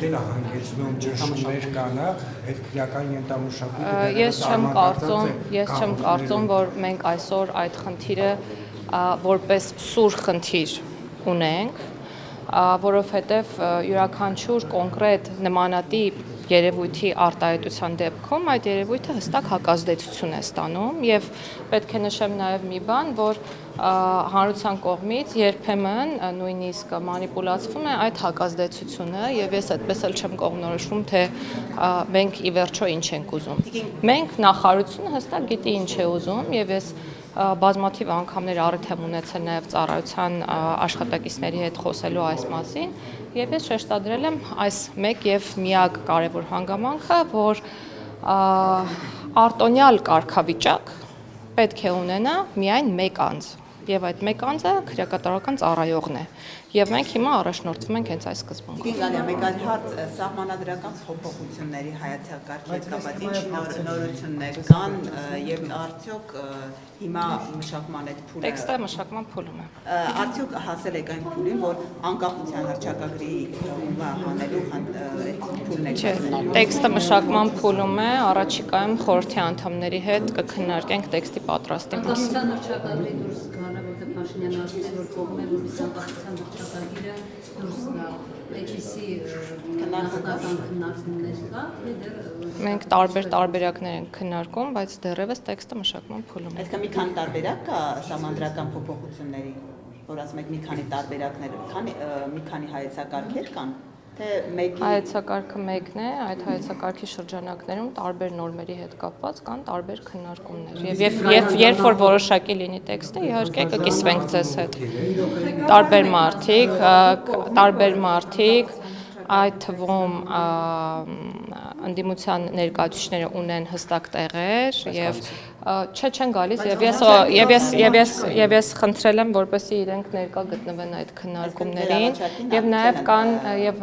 դեր է հանգեցնում ճնշումներ կան, այդ քրեական ենթամշակույթը ես չեմ կարծում, որ մենք այսօր այդ խնդիրը որպես սուր խնդիր ունենք, որովհետև յուրաքանչյուր կոնկրետ նմանատիպ երևույթի արտահայտության դեպքում այդ երևույթը հստակ հակազդեցություն է ստանում եւ պետք է նշեմ նաեւ մի բան, որ հանրության կողմից երբեմն նույնիսկ մանիպուլացվում է այդ հակազդեցությունը եւ ես այդպես էլ չեմ կողմնորոշվում, թե մենք ի վերջո ինչ ենք ուզում։ Մենք նախարարությունը հստակ գիտի ինչ է ուզում եւ ես բազմաթիվ անգամներ առիթ եմ ունեցել նաև ծառայության աշխատակիցների հետ խոսելու այս մասին եւ ես շեշտադրել եմ այս մեկ եւ միակ կարեւոր հանգամանքը, որ արտոնյալ կարգավիճակ պետք է ունենա միայն մեկ անձ եւ այդ մեկ անձը քրեակատարական ծառայողն է եւ մենք հիմա առաջնորդվում ենք հենց այս սկզբունքով։ Մեկ այլ հարց սահմանադրական փոփոխությունների հայեցակարգի հետ կապված ինչ նորություններ կան եւ արդյոք հիմա մշակման այդ փուլը տեքստը մշակման փուլում է։ Արդյոք հասել եք այն փուլին, որ անկախության հռչակագրի հողումը հանելու փուլն է։ Չէ, տեքստը մշակման փուլում է, առաջիկայում խորհրդի անդամների հետ կքննարկենք տեքստի պատրաստի մասին։ Անկախության հռչակագրի դուրս գալը, որտեղ Փաշինյանը ասում է, որ կողմ է, որ անկախության հռչակագիրը դուրս գա, այդպիսի քննարկումներ կա, Մենք տարբերակներ ենք քննարկում, բայց դեռևս տեքստը մշակման փուլում է։ Այսինքն մի քանի տարբերակ կա սահմանադրական փոփոխությունների, որ ասում եք մի քանի տարբերակներ, մի քանի հայեցակարգեր կան, թե մեկի Հայեցակարգը մեկն է, այդ հայեցակարգի շրջանակներում տարբեր նորմերի հետ կապված կան տարբեր քննարկումներ։ Եվ երբ որ որոշակի լինի տեքստը, իհարկե կկիսվենք ձեզ հետ։ Տարբեր մարդիկ, այդ թվում ընդդիմության ներկայացուցիչները ունեն հստակ տեղեր եւ չեն գալիս եւ ես խնդրել եմ որպեսզի իրենք ներկա գտնվեն այդ քննարկումներին եւ նաեւ կան եւ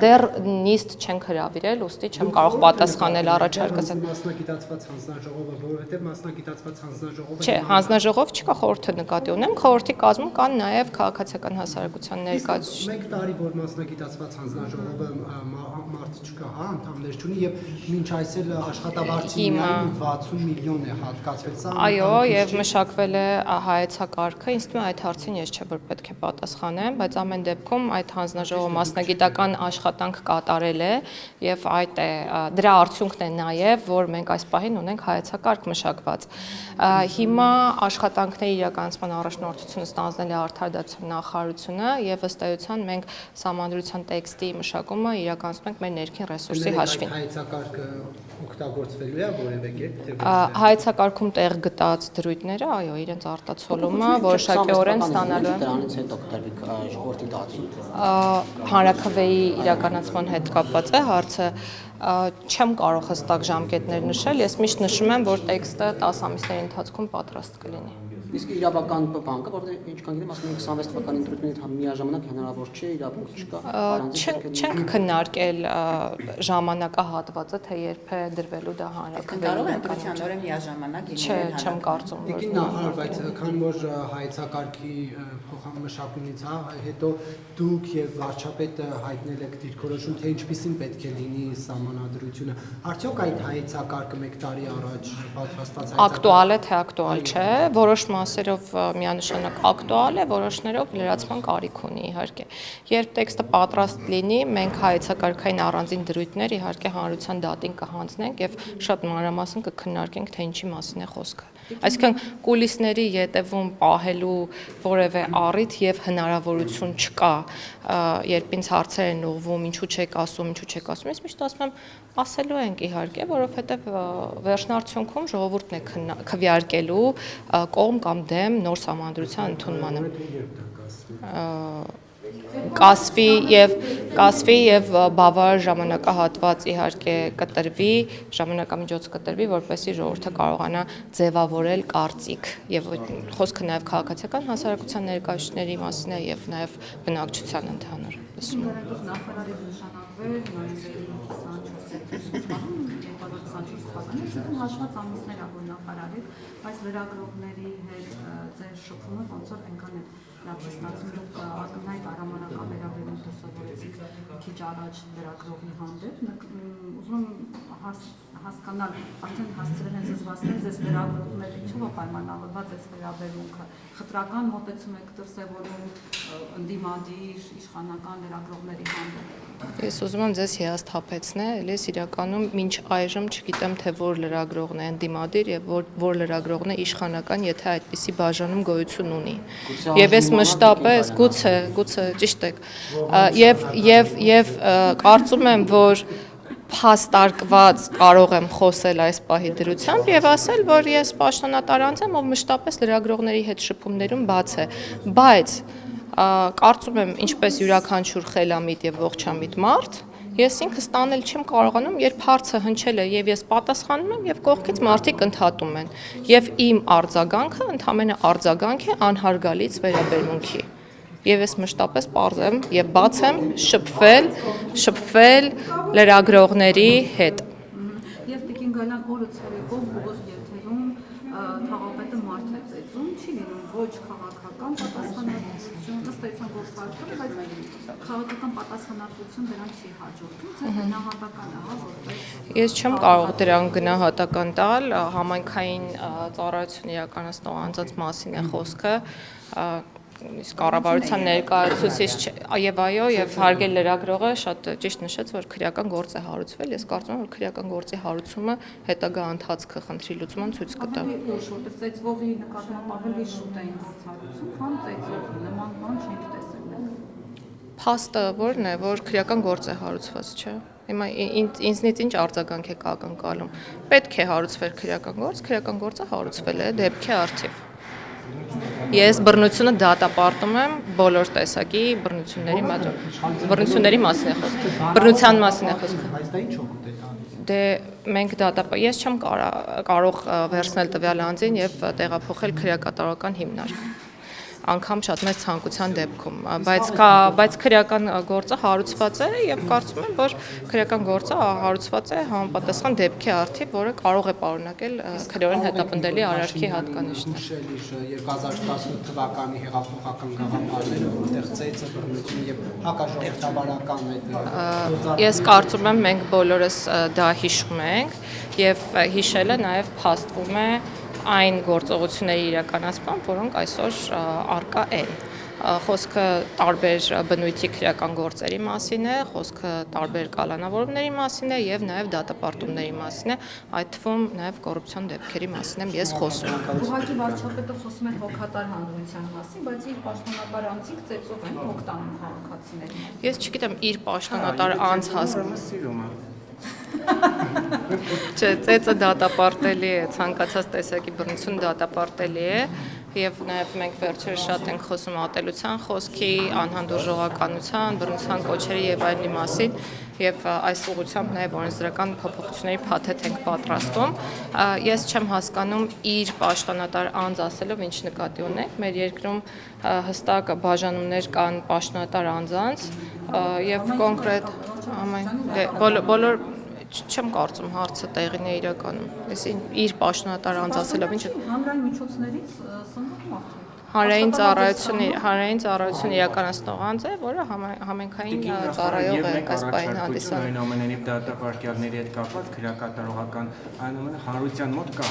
դեռ նիստ չենք հրավիրել, ուստի չեմ կարող պատասխանել առաջարկս։ Մասնագիտացված հանձնաժողովը, որովհետեւ մասնագիտացված հանձնաժողովը Չէ, հանձնաժողով չկա, խորհուրդը նկատի ունեմ, խորհրդի կազմում կան նաեւ քաղաքացիական հասարակության ներկայացուցիչներ։ Մեկ տարի որ մասնագիտացված հանձնաժողովը մարդ չկա, հա, անդամներ չունի եւ մինչ այսօր աշխատավարձի միայն 60 միլիոն է հատկացվել սա։ Այո, եւ մշակվել է հայեցակարգը, ինձ թվում է այդ հարցին ես չէ որ պետք է պատասխանեմ, բայց ամեն դեպքում այդ հանձնաժողովը մասնագիտական աշխատանք կատարել է եւ այդ է դրա արդյունքն է նաեւ, որ մենք այս պահին ունենք հայեցակարգ մշակված։ Հիմա աշխատանքների իրականացման առաջնորդությունը ստանձնել է Արդարադատության նախարարությունը եւ ըստ էության մենք սահմանադրության տեքստի մշակումը իրականացնում ենք մեր ներքին ռեսուրսի հաշվին։ Հայեցակարգը օգտագործվելու է որևէ կերպ։ Հայեցակարգում տեղ գտած դրույթները, այո, իրենց արտացոլումը որոշակիորեն ստանալու են։ Դրանից հետո կտրվի ժողովրդի դատին։ Հանրաքվեի իրականացման հետ կապված է հարցը, չեմ կարող հստակ ժամկետներ նշել, ես միշտ նշում եմ, որ տեքստը 10 ամիսների ընթացքում պատրաստ կլինի։ Իսկ իրավական բան կա, որտեղ ինչքան գիտեմ, ասում են 26 թվականի ընտրությունից միաժամանակ հնարավոր չէ, իրավունք չկա։ Չենք քննարկել ժամանակահատվածը, թե երբ է դրվելու դա հանրաքվեի։ Կարող է ընտրության օրը միաժամանակ Չէ, չեմ կարծում, որ բայց քան որ հայեցակարգի փոխամշակումից հետո դուք եւ վարչապետը հայտնել եք դիրքորոշում, թե ինչպիսին պետք է լինի սահմանադրությունը։ Արդյոք այդ հայեցակարգը մեկ տարի առաջ պատրաստված ակտուալ է, թե ակտուալ չէ, որոշ մասերով միանշանակ ակտուալ է, որոշներով լրացման կարիք ունի իհարկե։ Երբ տեքստը պատրաստ լինի, մենք հայեցակարգային առանձին դրույթներ իհարկե հանրության դատին կհանձնենք եւ շատ մանրամասն կքննարկենք, թե ինչի մասին է խոսքը։ Այսինքն կուլիսների ետևում պահելու որևէ առիթ եւ հնարավորություն չկա, երբ ինձ հարցեր են ուղղվում, ինչու չեք ասում, ես միշտ ասում եմ, ասելու ենք իհարկե, որովհետեւ վերջնարդյունքում ժողովուրդն է քվեարկելու կողմ կամ դեմ նոր սահմանադրության ընդունմանը։ Կասվի եւ բավարար ժամանակահատված իհարկե կտրվի, ժամանակամիջոց կտրվի, որպեսզի ժողովուրդը կարողանա ձևավորել կարծիք եւ խոսքը նաեւ քաղաքացիական հասարակության ներկայացուցիչների մասին է եւ նաեւ բնակչության ընդհանուր լսում։ Նախարարի նշանակվել նոյեմբերի 24 թվականին, այսինքն հաշված ամիսներ որ նախարարի, բայց լրագրողների հետ ձեր շփումը ոնց որ այնքան է լավ ստացվում, դուք ակնհայտ արամանական վերաբերում դրսևորեցիք քիչ առաջ լրագրողի հանդեպ, ուզում եմ հասկանալ, արդեն հասցրել են զզվացնել ձեզ լրագրողների ինչով է պայմանավորված այս վերաբերմունքը, խտրական մոտեցում եք դրսևորում ընդդիմադիր իշխանական լրագրողների հանդեպ։ Ես ուզում եմ ձեզ հիասթափեցնել, ես իրականում մինչ այժմ չգիտեմ, թե որ լրագրողն է ընդդիմադիր եւ որ լրագրողն է իշխանական, եթե այդպիսի բաժանում գոյություն ունի։ Եվ ես մշտապես, գուցե ճիշտ եք, եւ կարծում եմ, որ փաստարկված կարող եմ խոսել այս պահի դրությամբ եւ ասել, որ ես պաշտոնատար անձ եմ, ով մշտապես լրագրողների հետ շփումներում բաց է, բայց կարծում եմ, ինչպես յուրաքանչյուր խելամիտ եւ ողջամիտ մարդ, ես ինքս տանել չեմ կարողանում, երբ հարցը հնչել է եւ ես պատասխանում եմ եւ կողքից մարդիկ ընդհատում են եւ իմ արձագանքը ընդհանրապես արձագանք է անհարգալից վերաբերմունքի։ Եվ ես մշտապես պարզ եմ եւ բաց եմ շփվել լրագրողների հետ։ Եվ Տիկին Գալյան օրը ցերեկով Բուգոս եթերում թաղապետը մարդ է ծեծում, չի լինում ոչ քաղաքական պատասխանատվություն, ըստ էության գործարքները, բայց քաղաքական պատասխանատվություն դրան չի հաջորդում, це գնահատական է, հա, որպես Ես չեմ կարող դրան գնահատական տալ, համայնքային ծառայություն իրականացնող անձանց մասին է խոսքը, իսկ կառավարության ներկայացուցիչ եւ այո եւ հարգել լրագրողը շատ ճիշտ նշեց, որ քրեական գործ է հարուցվել, ես կարծում եմ, որ քրեական գործի հարուցումը հետագա ընթացքը խնդրի լուծման ցույց կտա։ Որտեղ ծեծվողի նկատմամբ ավելի շուտ էին գործառույթում, քան ծեծողի, նման բան չենք տեսել։ Փաստը որն է, որ քրեական գործ է հարուցված, չէ՞։ Հիմա ինձնից ինչ արձագանք եք ակնկալում։ Պետք է հարուցվեր քրեական գործը հարուցվել է դեպքի առթիվ։ Ես բռնությունը դատապարտում եմ բոլոր տեսակի բռնությունների մասին է խոսքը, բռնության մասին է խոսքը։ Բայց դա ինչ օգուտ է տալիս։ Դե մենք ես չեմ կարող վերցնել տվյալ անձին եւ տեղափոխել քրեակատարական հիմնարկ։ Անկամ շատ մեծ ցանկության դեպքում, բայց քրեական գործը հարուցված է եւ կարծում եմ, որ քրեական գործը հարուցված է համապատասխան դեպքի առթիվ, որը կարող է պարունակել քրեորեն հետապնդելի արարքի հատկանիշներ։ 2018 թվականի հեղափոխական գաղափարները, որտեղ ծեծը, բռնությունը եւ հակաժողովրդավարական այդ Ես կարծում եմ, մենք բոլորս դա հիշում ենք եւ հիշելը նաեւ փաստվում է այն գործողությունների իրականացմամբ, որոնք այսօր արկա են։ Խոսքը տարբեր բնույթի քրեական գործերի մասին է, խոսքը տարբեր կալանավորումների մասին է եւ նաեւ դատապարտումների մասին է, այդ թվում նաեւ կոռուպցիոն դեպքերի մասին եմ ես խոսում։ Ուղղակի վարչապետը խոսում է հոգատար հանրության մասին, բայց իր պաշտոնատար անձիկ ծեծով են հոգ տանում քաղաքացիներին։ Ես չգիտեմ իր պաշտոնատար անձ հասկանում։ Չէ, ծեծը դատապարտելի է, ցանկացած տեսակի բռնություն դատապարտելի է եւ նաեւ մենք վերջերս շատ ենք խոսում ատելության խոսքի, անհանդուրժողականության, բռնության կոչերի եւ այլնի մասին եւ այս ուղղությամբ նաեւ օրենսդրական փոփոխությունների փաթեթ ենք պատրաստում։ Ես չեմ հասկանում իր պաշտոնատար անձ ասելով ինչ նկատի ունեք։ Մեր երկրում հստակ բաժանումներ կան պաշտոնատար անձանց եւ կոնկրետ բոլոր չեմ կարծում հարցը տեղին է իրականում։ Ես իր պաշտոնատար անձ ասելով ինչ հանրային միջոցներից սնվում մարդու։ Հանրային ծառայություն իրականացնող անձ է, որը համենքային ծառայող է այս պահին հանդիսանում։ Ամենայնիվ դատապարտյալների հետ կապված քրեակատարողական այնուամենայնիվ հանրության մոտ կա,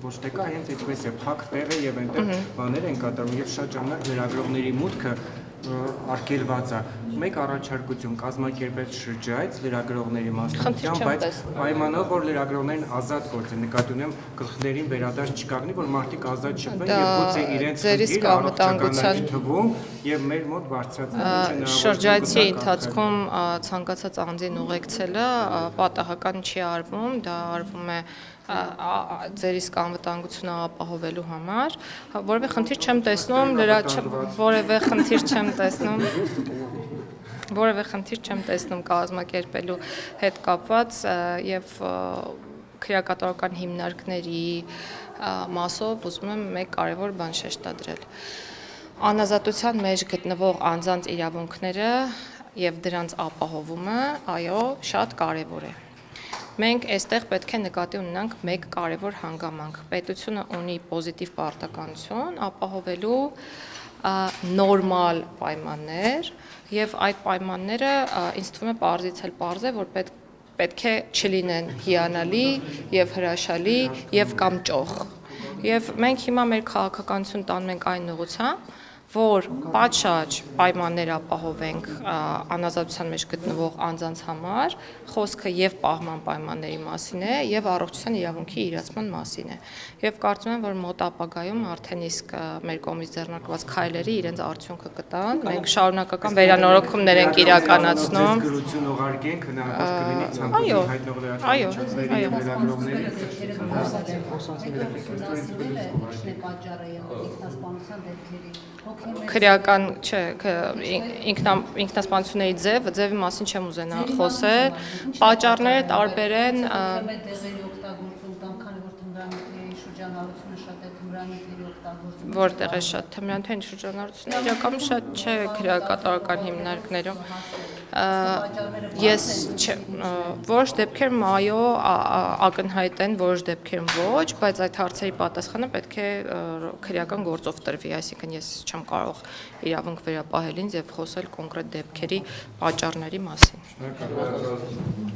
ոչ թե կա, հենց այդպես է, փակ տեղ է եւ այնտեղ բաներ են կատարում եւ շատ ժամանակ լրագրողների մուտքը արգելված է։ Մեկ առաջարկություն կազմակերպել շրջայց լրագրողների մասնակցությամբ, բայց պայմանով որ լրագրողներն ազատ գործեն, նկատի ունեմ գլխներին վերադարձ չկանգնի, որ մարդիկ ազատ շփվեն եւ գուցե իրենց անվտանգության թվում եւ մեր մոտ բարձրացնել շրջայցի ընթացքում ցանկացած անձին ուղեկցելը պատահական չի արվում, դա արվում է ձեր իսկ անվտանգությունը ապահովելու համար, որևէ խնդիր չեմ տեսնում, որևէ խնդիր չեմ տեսնում կազմակերպելու հետ կապված եւ քրեակատարական հիմնարկների մասով ուզում եմ մեկ կարևոր բան շեշտադրել։ Անազատության մեջ գտնվող անձանց իրավունքները եւ դրանց ապահովումը, այո, շատ կարևոր է։ Մենք այստեղ պետք է նկատի ունենանք մեկ կարևոր հանգամանք։ Պետությունը ունի պոզիտիվ պարտականություն ապահովելու նորմալ պայմաններ եւ այդ պայմանները ինձ թվում է պարզից էլ պարզ է, որ պետք է չլինեն հիանալի եւ հրաշալի եւ կամ ճոխ։ Եվ մենք հիմա մեր քաղաքականություն տանում ենք այն ուղղությամբ, որ պատշաճ պայմաններ ապահովենք անազատության մեջ գտնվող անձանց համար, խոսքը եւ պահման պայմանների մասին է եւ առողջության իրավունքի իրացման մասին է։ Եվ կարծում եմ, որ մոտ ապագայում արդեն իսկ մեր կողմից ձեռնարկված քայլերի իրենց արդյունքը կտան։ Մենք շարունակական վերանորոգումներ ենք իրականացնում։ Գրություն ուղարկենք հնարավոր կլինի ցանկացած հայտնող լրատվամիջոցների եւ լրագրողների քրեական չէ, ինքնասպանությունների ձևի մասին չեմ ուզենա խոսել, պատճառները տարբեր են, որտեղ է շատ թմրանյութերի շրջանառությունը, իրականում շատ չէ քրեակատարական հիմնարկներում։ Ես որոշ դեպքերում այո ակնհայտ են, որոշ դեպքերում ոչ, բայց այդ հարցերի պատասխանը պետք է քրեական գործով տրվի, այսինքն ես չեմ կարող իրավունք վերապահել ինձ եւ խոսել կոնկրետ դեպքերի պատճառների մասին։